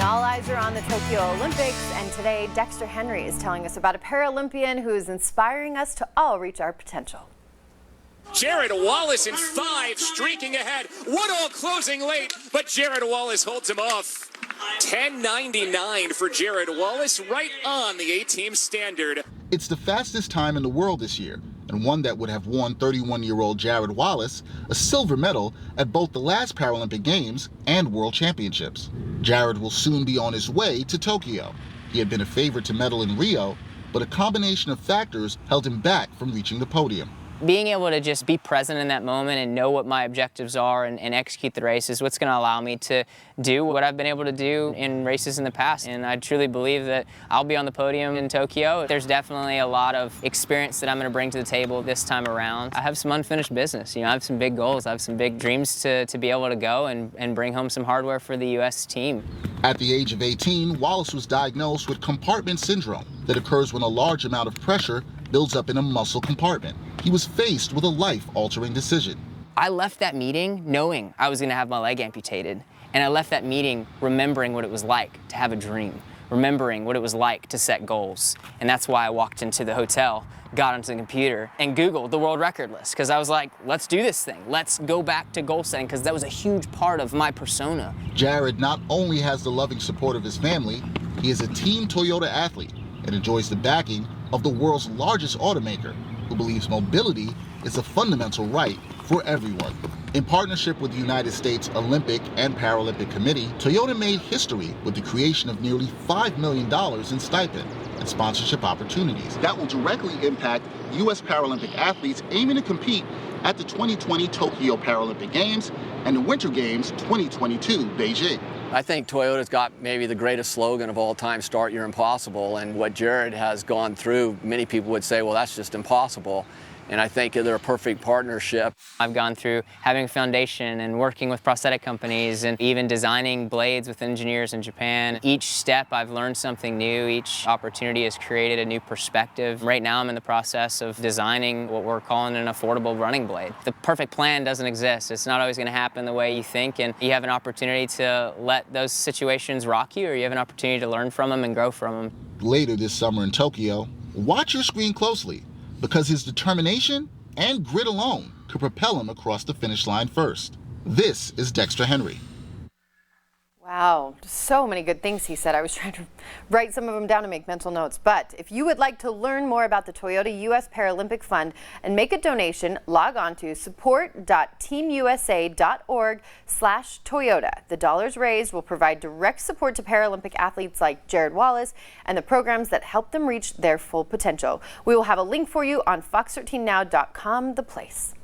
And all eyes are on the Tokyo Olympics, and today Dexter Henry is telling us about a Paralympian who is inspiring us to all reach our potential. Jarryd Wallace in 5, streaking ahead. 1-all closing late, but Jarryd Wallace holds him off. 10:99 for Jarryd Wallace, right on the A-team standard. It's the fastest time in the world this year, and one that would have won 31-year-old Jarryd Wallace a silver medal at both the last Paralympic Games and World Championships. Jarryd will soon be on his way to Tokyo. He had been a favorite to medal in Rio, but a combination of factors held him back from reaching the podium. Being able to just be present in that moment and know what my objectives are and execute the race is what's going to allow me to do what I've been able to do in races in the past. And I truly believe that I'll be on the podium in Tokyo. There's definitely a lot of experience that I'm going to bring to the table this time around. I have some unfinished business. I have some big goals. I have some big dreams to be able to go and bring home some hardware for the U.S. team. At the age of 18, Wallace was diagnosed with compartment syndrome that occurs when a large amount of pressure builds up in a muscle compartment. He was faced with a life-altering decision. I left that meeting knowing I was going to have my leg amputated, and I left that meeting remembering what it was like to have a dream, remembering what it was like to set goals. And that's why I walked into the hotel, got onto the computer, and Googled the world record list, because I was like, let's do this thing. Let's go back to goal setting, because that was a huge part of my persona. Jarryd not only has the loving support of his family, he is a Team Toyota athlete and enjoys the backing of the world's largest automaker, who believes mobility is a fundamental right for everyone. In partnership with the United States Olympic and Paralympic Committee, Toyota made history with the creation of nearly $5 million in stipend and sponsorship opportunities that will directly impact U.S. Paralympic athletes aiming to compete at the 2020 Tokyo Paralympic Games and the Winter Games 2022 Beijing. I think Toyota's got maybe the greatest slogan of all time, start your impossible, and what Jarryd has gone through, many people would say, well, that's just impossible. And I think they're a perfect partnership. I've gone through having a foundation and working with prosthetic companies and even designing blades with engineers in Japan. Each step I've learned something new. Each opportunity has created a new perspective. Right now I'm in the process of designing what we're calling an affordable running blade. The perfect plan doesn't exist. It's not always going to happen the way you think, and you have an opportunity to let those situations rock you, or you have an opportunity to learn from them and grow from them. Later this summer in Tokyo, watch your screen closely, because his determination and grit alone could propel him across the finish line first. This is Dexter Henry. Wow, so many good things he said. I was trying to write some of them down and make mental notes. But if you would like to learn more about the Toyota U.S. Paralympic Fund and make a donation, log on to support.teamusa.org/Toyota. The dollars raised will provide direct support to Paralympic athletes like Jarryd Wallace and the programs that help them reach their full potential. We will have a link for you on fox13now.com, the place.